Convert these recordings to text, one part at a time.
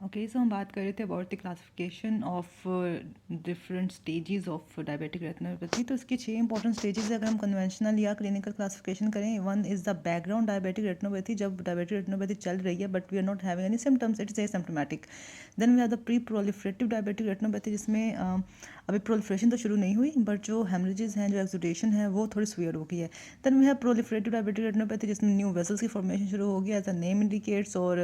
Okay, सो हम बात कर रहे थे about the classification of different stages of diabetic retinopathy. तो इसके 6 इंपॉर्टेंट स्टेजेस अगर हम कन्वेंशनल या क्लिनिकल क्लासिफिकेशन करें, one is the background diabetic retinopathy, जब डायबिटिक रेटिनोपैथी चल रही है but we are not having any symptoms, it is asymptomatic. Then we have the pre proliferative diabetic retinopathy, जिसमें अभी प्रोलिफरेशन तो शुरू नहीं हुई बट जो हेमरेजेस हैं, जो एक्सुडेशन है, वो थोड़ी सीवियर हो गई है। Then we have proliferative diabetic retinopathy, जिसमें न्यू वेसल्स की फॉर्मेशन शुरू होगी एज अ नेम इंडिकेट्स, और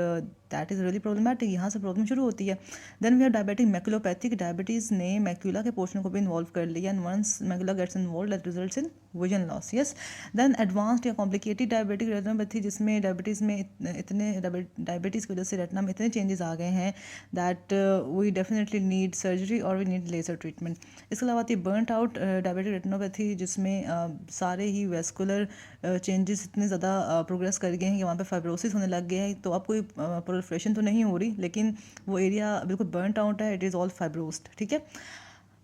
दैट इज़ रियली प्रॉब्लमैटिक, यहाँ से प्रॉब्लम शुरू होती है। Then we have diabetic maculopathy, diabetes ने मैक्यूला के पोर्शन को भी इन्वॉल्व कर लिया, and once macula gets involve that results in vision loss. Yes. Then advanced या कॉम्प्लिकेटेड डायबिटिक रेटिनोपैथी, जिसमें डायबिटीज़ में इतने डायबिटीज़ की वजह से रेटिना में इतने चेंजेस आ गए हैं that we definitely need surgery और वी नीड लेजर ट्रीटमेंट। इसके अलावा आती है बर्नट आउट डायबिटिक रेटिनोपैथी, जिसमें सारे ही वेस्कुलर चेंजेस इतने ज़्यादा प्रोग्रेस कर गए हैं कि वहाँ पे फाइब्रोसिस होने लग गया है। तो अब कोई प्रोलिफरेशन तो नहीं हो रही, लेकिन वो एरिया बिल्कुल बर्नट आउट है, इट इज़ ऑल फाइब्रोस्ड। ठीक है।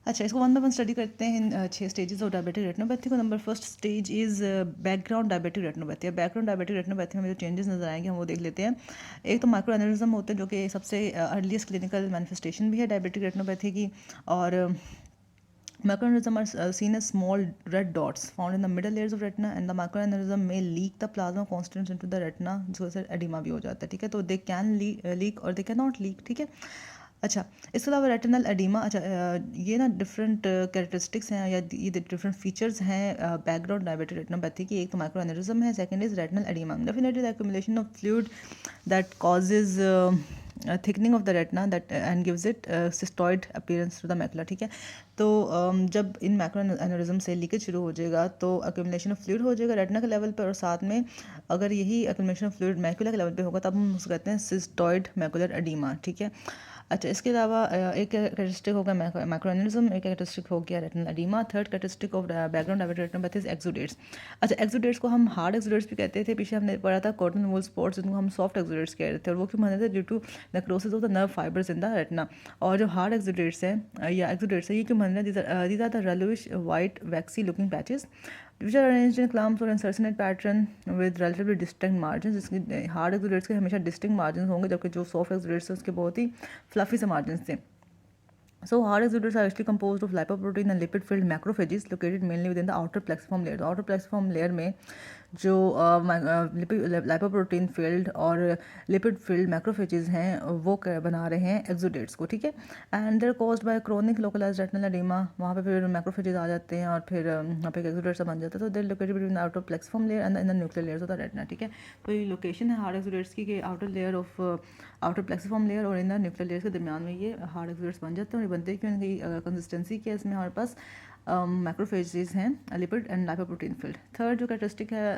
अच्छा, इसको वन बाय वन स्टडी करते हैं इन 6 स्टेजेस ऑफ डायबिटिक रेटिनोपैथी को। Number first stage is background diabetic retinopathy. Background diabetic retinopathy में जो चेंजेस नजर आएंगे हम वो देख लेते हैं। एक तो माइक्रो एनेरिज्म होते हैं, जो कि सबसे अर्लीस्ट क्लिनिकल मैनिफेस्टेशन भी है डायबिटिक रेटिनोपैथी की। और microaneurysm are seen as small red dots found in the middle layers of retina, and the microaneurysm may leak the plasma constituents into the retina, जिसको एडिमा भी हो जाता है। ठीक है, तो दे कैन लीक और दे कैन नॉट लीक। ठीक है। अच्छा, इसके अलावा रेटिनल एडिमा, अच्छा ये ना डिफरेंट कैरेक्टरिस्टिक्स हैं या ये डिफरेंट फीचर्स हैं बैकग्राउंड डायबिटिक रेटिनोपैथी की। एक तो माइक्रो एनेरिज्म है, second is retinal oedema. Definitely the accumulation of fluid that causes thickening of the retina that and gives it cystoid appearance to the macula. ठीक है, तो जब इन मैक्रो एनेरिज्म से लीकेज शुरू हो जाएगा तो एक्यूमुलेशन ऑफ फ्लूइड हो जाएगा रेटिना के लेवल पर, और साथ में अगर यही एक्यूमुलेशन ऑफ फ्लूइड मैकुला के लेवल पे होगा तब हम उसको कहते हैं सिस्टॉइड मैकुलर एडिमा। ठीक है। अच्छा, इसके अलावा एक कैरेक्टरिस्टिक होगा माइक्रो एनेरिज्म, एक कैरेक्टरिस्टिक हो गया retinal oedema. Third characteristic of background diabetic retinopathy is exudates. अच्छा, एक्सुडेट्स को हम हार्ड एक्सुडेट्स भी कहते थे, पीछे हमने पढ़ा था कॉटन वूल स्पॉट्स, जिनको हम सॉफ्ट एक्सुडेट्स कह रहे थे, और वो क्यों बने थे? Due to necrosis of the nerve fibres in the retina. और जो हार्ड एक्सुडेट्स हैं या एक्सुडेट्स है, ये क्यों बन रहे हैं? These are the yellowish white waxy looking patches which are arranged in clumps or in succinate pattern with relatively distinct margins। इसकी हार्ड एक्सुडेट्स के हमेशा डिस्टिंक्ट मार्जिन होंगे, जबकि जो सॉफ्ट एक्सुडेट्स है उसके बहुत ही फ्लफी से मार्जिन थे। So hard exudates are actually composed of lipoprotein and lipid-filled macrophages located mainly within the outer plexiform layer। तो outer plexiform layer में जो लाइपोप्रोटीन फील्ड और लिपिड फील्ड मैक्रोफेजेस हैं वो बना रहे हैं एक्सुडेट्स को। ठीक है। And they're caused by chronic localised retinal oedema, वहाँ पे फिर मैक्रोफेजेस आ जाते हैं और फिर वहाँ पे एक्सुडेट्स बन जाता है। तो they're located between the outer plexiform layer and in the nuclear layers of the retina. ठीक है, तो ये लोकेशन है हार्ड एक्सुडेट्स की कि outer layer of outer plexiform layer और इन द न्यूक्लियर लेयर्स के दरमियान में ये हार्ड एक्सुडेट्स बन जाते हैं। और ये बनते हैं कि उनकी कंसिस्टेंसी क्या है, इसमें हमारे पास मैक्रोफेजेस हैं, lipid and lipoprotein field. Third जो कैरेक्टरिस्टिक है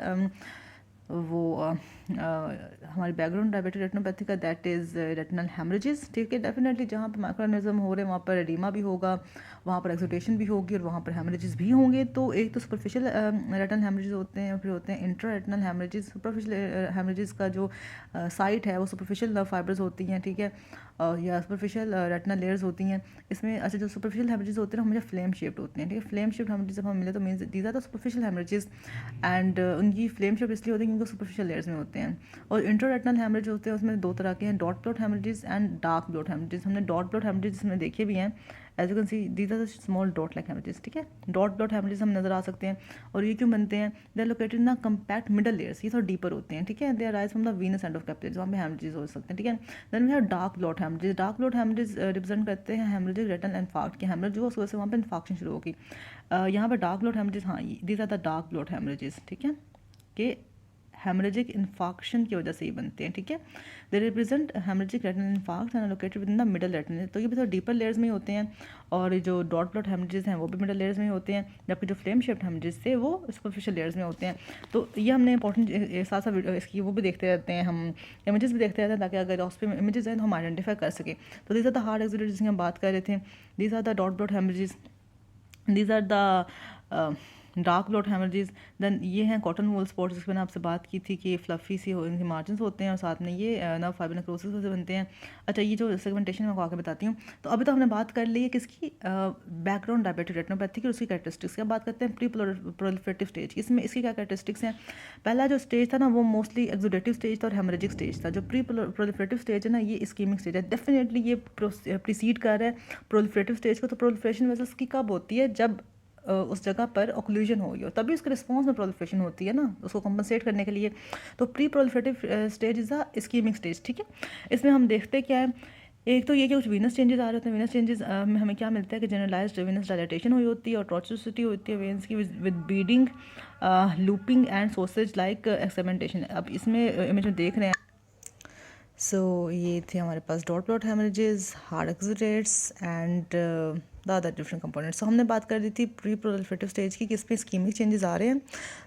वो हमारी बैकग्राउंड डायबिटिक रेटिनोपैथी का, दैट इज़ रेटिनल हेमरेजेस। ठीक है, डेफिनेटली जहाँ पर माइक्रोएनेरिज्म हो रहे हैं वहाँ पर एडिमा भी होगा, वहाँ पर एक्सुडेशन भी होगी और वहाँ पर हेमरेजेस भी होंगे। तो एक तो सुपरफिशियल रेटिनल हेमरेजेस होते हैं, फिर होते हैं intra retinal haemorrhages. Superficial haemorrhages का जो साइट है वो सुपरफिशियल नर्व फाइबर्स होती हैं। ठीक है, या सुपरफिशियल रेटिनल लेयर्स होती हैं इसमें। अच्छा, जो सुपरफिशियल हेमरेजेस होते हैं हमेशा फ्लेम शेप्ड होते हैं। ठीक है, फ्लेम शेप्ड हेमरेजेस जब हम मिले तो means these are the superficial haemorrhages, and उनकी फ्लेम शेप इसलिए होती है क्योंकि सुपरफिशियल लेयर्स में होते हैं। और इंट्रारेटिनल हेमरेज होते हैं उसमें दो तरह के हैं, dot blot haemorrhages and dark blot haemorrhages. हमने डॉट ब्लॉट हेमरेजेस में देखे भी हैं, as you can see these are the small dot like haemorrhages. ठीक है, डॉट ब्लॉट हेमरेजेस हम नजर आ सकते हैं। और ये क्यों बनते हैं? They are located in the compact middle layers, ये थोड़ा डीपर होते हैं। ठीक है, they are rise from the venous end of capillaries, वहाँ पे हेमरेजेस हो सकते हैं। ठीक है, then we have dark blot haemorrhages. Dark blot haemorrhages represent करते हैं हेमरेजिक रेटिनल इन्फार्क्ट के हेमरेज जो उस वजह से वहाँ पे इन्फार्क्शन शुरू होगी। यहाँ पर डार्क ब्लॉट हेमरेजेस, हाँ these are the dark blot haemorrhages. ठीक है, कि हेमरेजिक इन्फाक्शन की वजह से ही बनते हैं। ठीक है, they represent haemorrhagic retinal infarct and located with in the middle retinal. तो ये भी थोड़ा डीपर लेयर्स में ही होते हैं, और जो डॉट ब्लॉट हेमरेजेस हैं वो भी मिडल लेयर्स में ही होते हैं, जबकि जो फ्लेम शेप्ड हेमरेजेस थे वो सुपरफिशियल लेयर्स में होते हैं। तो ये हमने इंपॉर्टेंट साथ साथ इसकी वो भी देखते रहते हैं, हम इमेजेस भी देखते रहते हैं, ताकि अगर हॉस्पिटल इमेजेस हैं तो हम आइडेंटिफाई कर सकें। तो these are the hard exudates जिसकी हम बात कर रहे थे, these are the dot blot haemorrhages, these are the dark blot haemorrhages, then ये हैं कॉटन वूल स्पॉट्स, जिसमें मैंने आपसे बात की थी कि फ्लफी सी इनके मार्जिन होते हैं और साथ में ये नर्व फाइबर नेक्रोसिस से बनते हैं। अच्छा, ये जो सेगमेंटेशन मैं आपको आगे बताती हूँ। तो अभी तो हमने बात कर ली है किसकी, बैकग्राउंड डायबिटिक रेटिनोपैथी की, उसकी कैरेक्टरिस्टिक्स की। अब बात करते हैं प्री प्रोलिफरेटिव स्टेज की। इसमें इसकी क्या कैरेक्टरिस्टिक्स हैं। पहला जो स्टेज था ना वो मोस्टली एक्सुडेटिव स्टेज था और हेमरेजिक स्टेज था। जो प्री प्रोलिफरेटिव स्टेज है ना ये इस्कीमिक स्टेज है। डेफिनेटली ये प्रीसीड कर रहा है प्रोलिफरेटिव स्टेज को। तो प्रोलिफरेशन वेसल्स की कब होती है, जब उस जगह पर ऑक्लूजन हो गई हो, तभी उसके रिस्पॉन्स में प्रोलिफरेशन होती है ना, उसको कंपनसेट करने के लिए। तो pre proliferative stage is a ischaemic stage, ठीक है। इसमें हम देखते क्या है, एक तो ये कि कुछ वीनस चेंजेस आ रहे होते हैं। वीनस चेंजेस में हमें क्या मिलता है कि जनरलाइज्ड वीनस डायलेटेशन हुई होती है और टॉर्चुसिटी होती है वेन्स की with beading, looping and sausage like segmentation. अब इसमें इमेज में देख रहे हैं। ये थे हमारे पास dot plot haemorrhages, hard exudates and the other different components. तो हमने बात कर दी थी प्री प्रोलिफरेटिव स्टेज की कि इसमें स्कीमिक चेंजेस आ रहे हैं।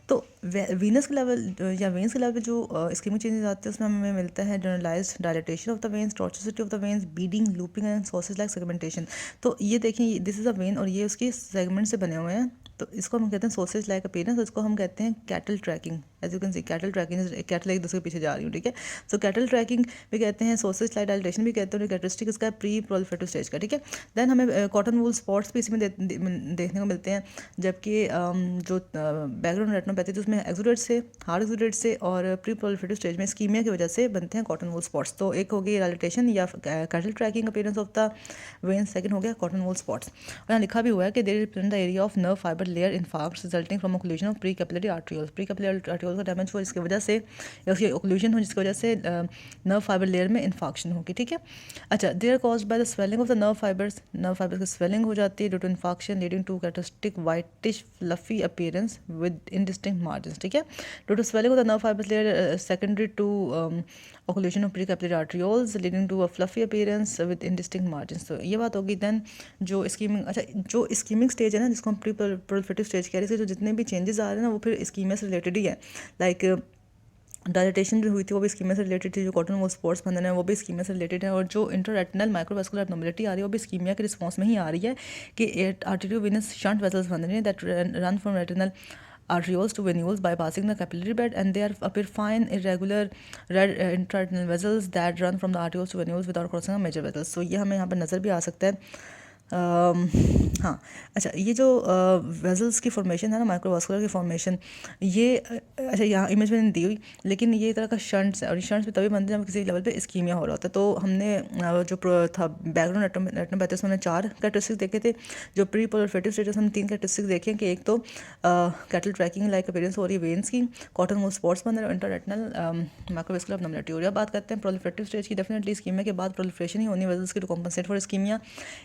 तो वीनस के लेवल या वेन्स के लेवल पे जो स्कीमिक चेंजेस आते हैं उसमें हमें मिलता है generalised dilatation of the veins, tortuosity of the veins, beading, looping and sausage like segmentation. तो ये देखें, दिस इज़ अ वेन और ये उसके सेगमेंट से बने हुए हैं। तो इसको हम कहते हैं सोसेज लाइक अपीयरेंस, इसको हम कहते हैं cattle tracking. As you can see cattle tracking, cattle एक दूसरे के पीछे जा रही हूँ, ठीक है। सो कैटल ट्रैकिंग भी कहते हैं, सोसेज लाइक डायलेटेशन भी कहते हैं। कैरेक्टरिस्टिक इसका प्री प्रोलिफरेटिव स्टेज का, ठीक है। देन हमें कॉटन वूल स्पॉट्स भी इसमें देखने को मिलते हैं। जबकि जो बैकग्राउंड रेटिनोपैथी तो उसमें एक्सुडेट से, हार्ड एक्सुडेट से और प्री प्रोलिफरेटिव स्टेज में स्कीमिया की वजह से बनते हैं कॉटन वूल स्पॉट्स। तो एक हो गई डायलेटेशन या cattle tracking appearance of the vein, second हो गया कॉटन वूल स्पॉट्स। और यहाँ लिखा भी हुआ है कि there represent the area of nerve fibre layer infarct resulting from occlusion of pre capillary arterioles. Pre capillary arteriole का डैमेज हो जिसकी वजह से, या उसकी ओक्लूजन हो जिसकी वजह से नर्व फाइबर लेयर में इन्फाक्शन होगी, ठीक है। अच्छा, they are caused by the swelling of the nerve fibres की स्वेलिंग हो जाती है due to infarction leading to characteristic whitish fluffy appearance with indistinct margin, ठीक है। Due to swelling of the nerve fibres layer secondary to occlusion of precapillary arterioles leading to a fluffy appearance with indistinct margins। तो ये बात होगी। Then जो skimming, अच्छा जो skimming stage है ना जिसको हम प्री प्रोलिफरेटिव स्टेज कह रहे हैं, जो जितने भी चेंजेस आ रहे हैं ना वो फिर स्कीमिया से रिलेटेड ही है। लाइक डायलेटेशन जो हुई थी वो भी स्कीमिया से रिलेटेड थी, जो कॉटन वो स्पॉट्स बंधन है वो भी स्कीमिया से रिलेटेड है, और जो इंटररेटिनल माइक्रोवास्कुलर एब्नॉर्मलिटी आ रही है वो भी स्कीमिया के रिस्पॉन्स में ही आ रही है कि आर्टेरियोवेनस शंट वेसल्स बंध रही हैं that run from retinal arterioles to venules bypassing the capillary bed, and they appear fine irregular red intraretinal vessels that run from the arterioles to venules without crossing a major vessels। So ये हमें यहाँ पर नज़र भी आ सकता है। हाँ, अच्छा ये जो वेजल्स की फॉर्मेशन है ना, माइक्रोवास्कुलर की फॉर्मेशन, ये अच्छा यहाँ इमेज में नहीं दी हुई, लेकिन ये तरह का शंट्स है और ये शंट्स भी तभी बनते हैं जब किसी लेवल पे इस्कीमिया हो रहा होता है। तो हमने जो था बैकग्राउंड रेटिनोपैथी उसमें हमने 4 कैरेक्टरिस्टिक्स देखे थे। जो प्री प्रोलिफरेटिव स्टेटस हमने 3 कैरेक्टरिस्टिक्स देखे कि एक तो कैटल ट्रैकिंग लाइक अपीयरेंस हो रही है वेन्स की, कॉटन वूल स्पॉट्स बन रहे हैं, इंटररेटिनल माइक्रोवास्कुलर एब्नॉर्मलिटी हो रही है। बात करते हैं प्रोलिफरेटिव स्टेज की। डेफिनेटली इस्कीमिया के बाद प्रोलिफरेशन ही होनी वेजल्स की टू कॉम्पनसेट फॉर इस्कीमिया।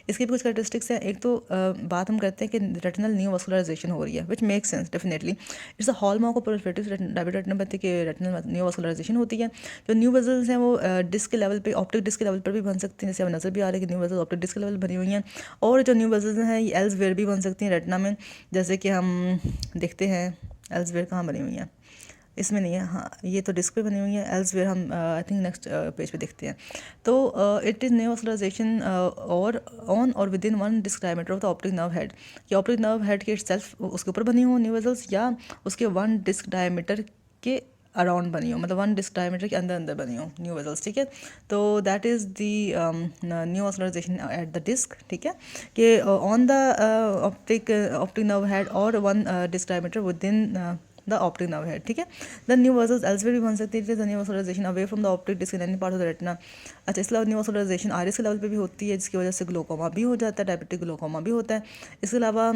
इसके भी कुछ कैरेक्टरिस्टिक्स हैं। एक तो बात हम करते हैं कि रेटिनल न्यूवास्कुलराइजेशन हो रही है, which make sense definitely. It's a hallmark of proliferative diabetic retinopathy के रेटिनल न्यूवास्कुलराइजेशन होती है। जो न्यू वेजल्स हैं वो डिस्क के लेवल पे, ऑप्टिक डिस्क के लेवल पर भी बन सकती हैं, जैसे अब नज़र भी आ रही है कि न्यू वेजल्स ऑप्टिक डिस्क के लेवल बनी हुई हैं। और जो न्यू वेजल्स हैं ये एल्सवेयर भी बन सकती हैं रेटिना में, जैसे कि हम देखते हैं एल्सवेयर कहाँ बनी हुई हैं, इसमें नहीं है, हाँ ये तो डिस्क पे बनी हुई है। एल्सवेयर हम आई थिंक नेक्स्ट पेज पे देखते हैं। तो इट इज़ न्यूवास्कुलराइजेशन और ऑन और within one disc diameter of the optic nerve head, कि ऑप्टिक नर्व हेड के सेल्फ उसके ऊपर बनी हो न्यू वेजल्स, या उसके 1 डिस्क डायमीटर के अराउंड बनी हो, मतलब 1 डिस्क डायमीटर के अंदर अंदर बनी हो न्यू वेजल्स, ठीक है। तो that is the neovascularisation at the disc, ठीक है, कि on the optic nerve head और 1 disc diameter within the optic nerve head, ठीक है। द न्यू वेजल्स एल्सवेयर भी बन सकती है, the neovascularization away from the optic disc in any part of the retina. अच्छा, इसके अलावा न्यूवास्कुलराइजेशन आइरिस के लेवल पे भी होती है, जिसकी वजह से ग्लोकोमा भी हो जाता है, डायबिटिक ग्लोकोमा भी होता है। इसके अलावा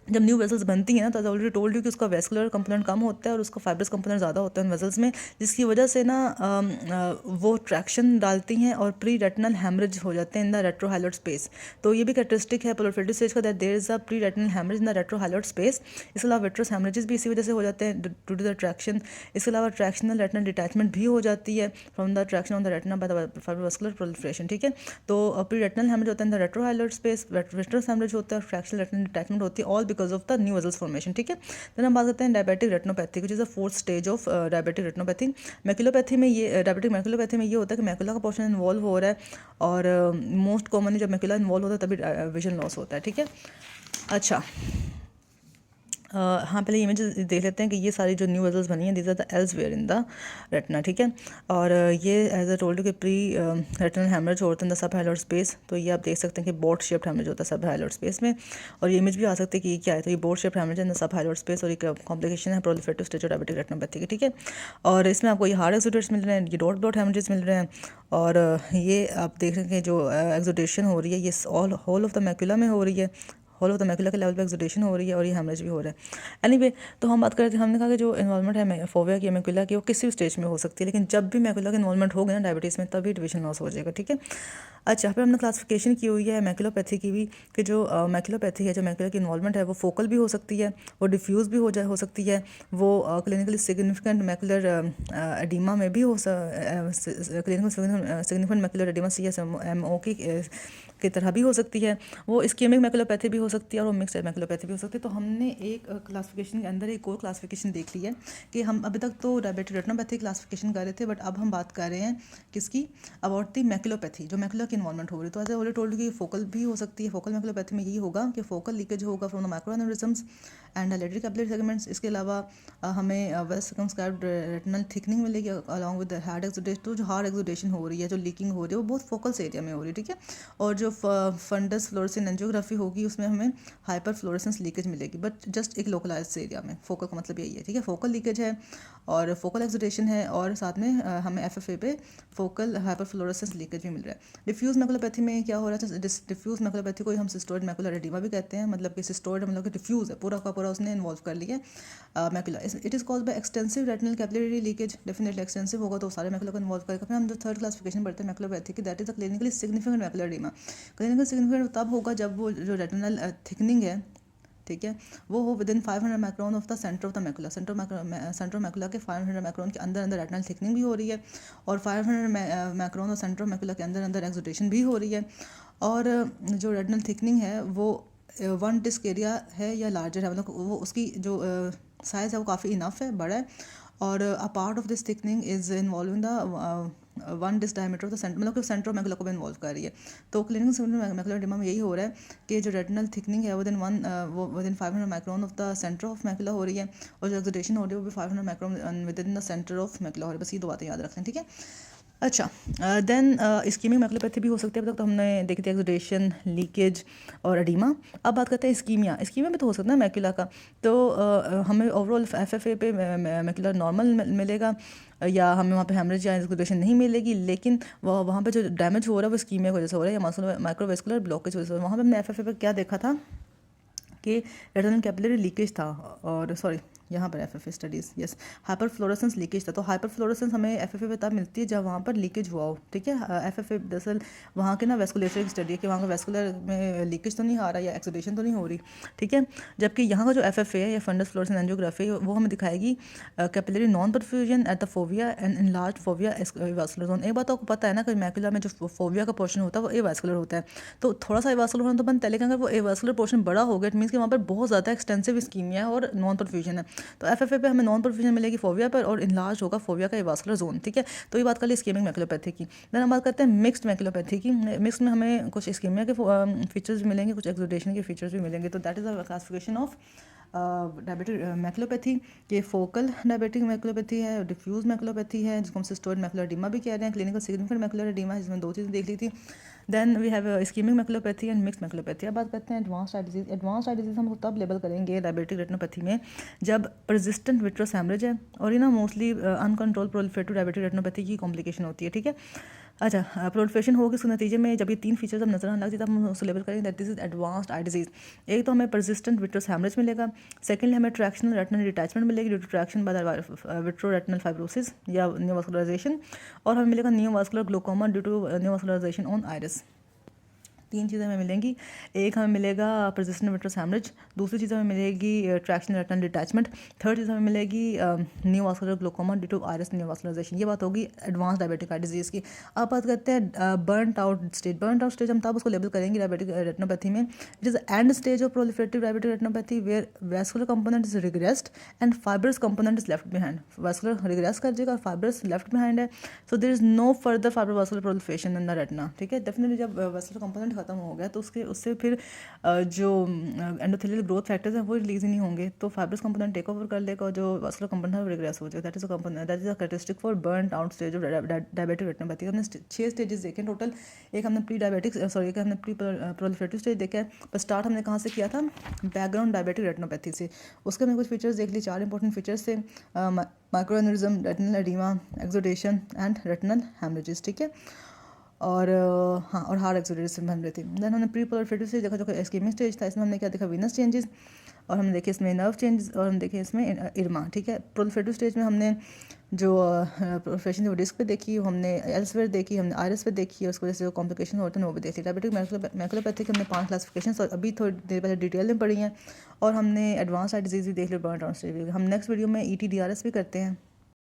जब न्यू वेसल्स बनती हैं ना, तो ऑलरेडी टोल्ड यू कि उसका वेस्कुलर कंपोनेंट कम होता है और उसका फाइब्रस कंपोनेंट ज़्यादा होता है उन वेसल्स में, जिसकी वजह से ना वो ट्रैक्शन डालती हैं और प्री रेटिनल हैमरेज हो जाते हैं इन द रेट्रोहाइलोइड स्पेस। तो ये भी कैरेक्टरिस्टिक है प्रोलिफरेटिव स्टेज का, that there is a pre retinal haemorrhage in the retrohyaloid space. इसके अलावा विट्रस हैमरेजेस भी इसी वजह से हो जाते हैं ड्यू टू द ट्रैक्शन। इसके अलावा ट्रैक्शनल रेटिनल डिटैचमेंट भी हो जाती है from the traction on the retina by the fibrovascular proliferation, ठीक है। तो प्री रेटिनल हैमरेज होता है in the retrohyaloid space, vitreous haemorrhage होता है, ट्रैक्शनल रेटिनल डिटैचमेंट होती है, all because of the new vessels formation, ठीक है। देन हम बात करते हैं diabetic retinopathy, which is a 4th stage of diabetic retinopathy. Maculopathy में ये डायबिटिक मैकुलोपैथी में ये होता है कि मैकुला का पोर्शन इन्वॉल्व हो रहा है, और मोस्ट कॉमनली जब मैकुला इन्वॉल्व होता है तभी विजन लॉस होता है, ठीक है। अच्छा, हाँ, पहले इमेज देख लेते हैं कि ये सारी जो न्यू वेजल्स बनी हैं these are the elsewhere in the retina, ठीक है। और ये एज अ टोल्ड के प्री रेटिनल हैमरेज होता है in the sub hyaloid space. तो ये आप देख सकते हैं कि बोट शेप्ड हैमरेज होता है सब हाइलाइट स्पेस में। और ये इमेज भी आ सकती है कि ये क्या है, तो ये boat shaped haemorrhage in the sub hyaloid space और ये कॉम्प्लिकेशन है proliferative stage of diabetic retinopathy की, ठीक है। और इसमें आपको ये हार्ड एक्सुडेट्स मिल रहे हैं, ये डॉट डॉट हैमरेजेस मिल रहे हैं। और ये आप देख रहे हैं कि जो एक्सुडेशन हो रही है ये all hole of the macula में हो रही है, होल ऑफ द मैक्यूला के लेवल पे एक्सुडेशन हो रही है और ये हेमरेज भी हो रहा है। एनीवे, तो हम बात करते हैं, हमने कहा कि जो इन्वॉल्वमेंट है फोविया की मैक्यूला की वो किसी भी स्टेज में हो सकती है, लेकिन जब भी मैक्यूला का इन्वॉल्वमेंट हो गया ना डायबिटीज़ में तभी डिविजन लॉस हो जाएगा, ठीक है। अच्छा, फिर हमने क्लासिफिकेशन की हुई है मैक्यूलोपैथी की भी कि जो मैक्यूलोपैथी है, जो मैक्यूला की इन्वॉल्वमेंट है वो फोकल भी हो सकती है, वो डिफ्यूज़ भी हो सकती है, वो क्लिनिकली सिग्निफिकेंट मैक्यूलर एडिमा में भी हो clinical significant macular oedema CSMO की तरह भी हो सकती है, वो इस्केमिक मैक्यूलोपैथी भी हो सकती है और वो मिक्स्ड मैक्यूलोपैथी भी हो सकती है। तो हमने एक क्लासिफिकेशन के अंदर एक और क्लासिफिकेशन देख ली है कि हम अभी तक तो डायबिटिक रेटिनोपैथी क्लासिफिकेशन कर रहे थे, बट अब हम बात कर रहे हैं किसकी, अबाउट द मैक्यूलोपैथी, जो मैक्यूला की इन्वॉल्वमेंट हो रही है। तो ऐसे ऑलरेडी टोल्ड कि फोकल भी हो सकती है। फोकल मैक्यूलोपैथी में यही होगा कि फोकल लीकेज होगा from the micro aneurysms and लेटरी कैपिलरी सेगमेंट्स। इसके अलावा हमें वेल सर्कमस्क्राइब्ड रेटिनल थिकनिंग मिलेगी अलॉन्ग विद हार्ड एक्सुडेशन। तो जो हार्ड एक्सुडेशन हो रही है, जो लीकिंग हो रही है, वो बहुत फोकल से एरिया में हो रही है, ठीक है। और जो फंडस फ्लोरेसेंस एंजियोग्राफी होगी उसमें हमें हाइपर फ्लोरेसेंस लीकेज मिलेगी, बट जस्ट एक लोकलाइज्ड एरिया में। फोकल का मतलब यही है, ठीक है। फोकल लीकेज है और फोकल एक्सुडेशन है और साथ में हमें FFA पे फोकल हाइपर फ्लोरेसेंस लीकेज भी मिल रहा है। डिफ्यूज मैक्यूलोपैथी में क्या हो रहा है, डिफ्यूज मैक्यूलोपैथी को हम सिस्टोइड मैक्यूलर एडिमा भी कहते हैं, मतलब कि सिस्टोइड मतलब कि डिफ्यूज है, पूरा का पूरा उसने इन्वॉल्व कर लिया macula. It is called by extensive retinal capillary leakage. Definitely extensive होगा तो सारे मैक्यूला को इन्वॉल्व करेगा। फिर हम जो थर्ड क्लासिफिकेशन पढ़ते हैं मैक्यूलोपैथी की, that is the clinically significant macular oedema. Clinical significant तब होगा जब वो जो रेटिनल थिकनिंग है, ठीक है, वो हो with in 500 micron of the centre of the macula. Centre macula के 500 माइक्रोन के अंदर अंदर रेटिनल थिकनिंग भी हो रही है और 500 माइक्रोन और सेंटर मैक्यूला के अंदर अंदर एक्सुडेशन भी हो रही है। और जो रेटिनल थिकनिंग है वो 1 डिस्क एरिया है या लार्जर है, मतलब वो उसकी जो साइज़ है वो काफ़ी इनफ है, बड़ा है। और a part of this thickening is involving the 1 disc diameter of the centre, मतलब कि सेंटर ऑफ मैक्यूला को भी इन्वॉल्व कर रही है। तो क्लिनिकल सिग्निफिकेंट मैक्यूलर एडिमा में यही हो रहा है कि जो रेटिनल थिकनिंग है with in 500 micron of the centre of macula हो रही है और जो एक्सुडेशन हो रही है वो भी 500 micron with in the centre of macula हो रही है। बस ये दो बातें याद रखते हैं, ठीक है। अच्छा, देन इस्कीमिक मैक्यूलोपैथी भी हो सकती है। अब तक तो हमने देखी थी एक्सुडेशन, लीकेज और एडिमा। अब बात करते हैं इस्कीमिया। इस्कीमिया भी तो हो सकता है मैक्यूला का। तो हमें ओवरऑल FFA पे मैक्यूला नॉर्मल मिलेगा या हमें वहाँ पे हेमरेज या एक्सुडेशन नहीं मिलेगी, लेकिन वहाँ पे जो डैमेज हो रहा है वो इस्कीमिया की वजह से हो रहा है या माइक्रोवेस्कुलर ब्लॉकेज की वजह से। वहाँ पे हमने FFA पे क्या देखा था कि रेटिनल कैपिलरी लीकेज था, और सॉरी यहाँ पर FFA studies, yes, hyper fluorescence leakage था। तो हाइपर फ्लोरेसेंस हमें FFA पे तब मिलती है जब वहाँ पर लीकेज हुआ हो, ठीक है। FFA दरअसल वहाँ के ना वेस्कुलेटरी की स्टडी है कि वहाँ का वेस्कुलर में लीकेज तो नहीं आ रहा या एक्सुडेशन तो नहीं हो रही, ठीक है। जबकि यहाँ का जो FFA है या फंडस फ्लोरेसेंस एंजियोग्राफी वो हमें दिखाएगी capillary non perfusion at the fovea and enlarge fovea avascular zone. एक बात आपको पता है ना कि मैक्यूला में जो फोविया का पोर्शन होता है वो एवास्कुलर होता है, तो थोड़ा सा एवास्कुलर होना तो बनता है, लेकिन अगर वो एवास्कुलर पोर्शन बड़ा हो गया इट मीन्स कि वहाँ पर बहुत ज़्यादा एक्सटेंसिव इस्कीमिया है और नॉन परफ्यूजन है। तो FFA पे हमें नॉन परफ्यूजन मिलेगी फोविया पर और इनलार्ज होगा फोविया का एवास्कुलर जोन, ठीक है। तो ये बात कर ली इस्कीमिक मैक्यूलोपैथी की। देन हम बात करते हैं मिक्स्ड मैक्यूलोपैथी की। मिक्स में हमें कुछ इस्कीमिया के फीचर्स भी मिलेंगे, कुछ एक्सुडेशन के फीचर्स भी मिलेंगे। तो that is the classification of diabetic maculopathy के फोकल डायबिटिक मैक्यूलोपैथी है, डिफ्यूज मैक्यूलोपैथी है जिसको हम सिस्टोइड मैक्यूलर एडिमा भी कह रहे हैं, क्लिनिकल सिग्निफिकेंट मैक्यूलर एडिमा जिसमें दो चीज़ें देख ली थी। Then we have ischaemic maculopathy and mix maculopathy. अब बात करते हैं advanced eye disease. Advanced eye disease हम तब लेबल करेंगे डायबिटिक रेटिनोपैथी में जब परसिस्टेंट विट्रस हैमरेज है और ये ना mostly uncontrol proliferative diabetic retinopathy की कॉम्प्लिकेशन होती है, ठीक है। अच्छा, प्रोलिफरेशन होगी उसके नतीजे में जब ये 3 फीचर्स हम नजर आने लग जाए तब हम उसको लेबल करेंगे that this is advanced eye disease. एक तो हमें परसिस्टेंट विट्रस हैमरेज मिलेगा, सेकेंडली हमें ट्रैक्शनल रेटिनल डिटैचमेंट मिलेगी due to traction by the vitreo retinal fibrosis या न्यूवास्कुलराइजेशन, और हमें मिलेगा neovascular glaucoma due to neovascularization on iris. 3 चीज़ें हमें मिलेंगी। एक हमें मिलेगा परसिस्टेंट विट्रस हैमरेज, दूसरी चीज़ हमें मिलेगी ट्रैक्शनल रेटिनल डिटैचमेंट, थर्ड चीज़ हमें मिलेगी न्यूवास्कुलर ग्लोकोमा ड्यू टू आइरिस न्यूवास्कुलराइजेशन। ये बात होगी एडवांस डायबिटिक आई डिजीज़ की। अब बात करते हैं burnt out stage. Burnt out stage हम तब उसको लेबल करेंगे डायबिटिक रेटिनोपैथी में it is end stage of proliferative diabetic retinopathy where vascular component is regressed and fibrous component is left behind. Vascular regress कर जाएगा और फाइब्रस लेफ्ट बिहाइंड है, so there is no further fibrovascular proliferation in the retina, ठीक है। Definitely जब vascular component ख़त्म हो गया तो उससे फिर जो एंडोथेलियल ग्रोथ फैक्टर्स हैं वो रिलीज ही नहीं होंगे, तो फाइब्रस कंपोनेंट टेक ओवर कर लेगा और जो वास्कुलर कंपोनेंट है वो रिग्रेस हो जाएगा। That is a characteristic for burn out stage of diabetic retinopathy. हमने 6 स्टेजेस देखे टोटल। एक हमने एक हमने प्री प्रोलिफरेटिव स्टेज देखा है, पर स्टार्ट हमने कहाँ से किया था, बैकग्राउंड डायबिटिक रेटिनोपैथी से। उसके हमने कुछ फीचर्स देख लिए, 4 इंपॉर्टेंट फीचर्स थे, microaneurysm, retinal oedema, exudation and retinal haemorrhages, ठीक है। और हाँ, और हार्ड एक्सोडेशन बन रही थी। देन हमने प्री प्रोलिफरेटिव स्टेज देखा जो कि इस्केमिक स्टेज था। इसमें हमने क्या देखा, वीनस चेंजेस, और हमने देखे इसमें नर्व चेंजेस, और हम देखे इसमें इरमा, ठीक है। प्रोलिफरेटिव स्टेज में हमने जो प्रोफेशन वो डिस्क पे देखी, हमने एल्सवेयर देखी, हमने आयरस पे देखी, और उसकी वजह से जो कॉम्प्लिकेशन होते हैं वो भी देखी। डायबिटिक मैकुलोपैथी के हमने 5 क्लासिफिकेशन और अभी थोड़ी देर पहले डिटेल में पढ़ी हैं, और हमने एडवांस आई डिजीज़ भी देख ली, बर्न आउट स्टेज भी। हम नेक्स्ट वीडियो में ETDRS भी करते हैं।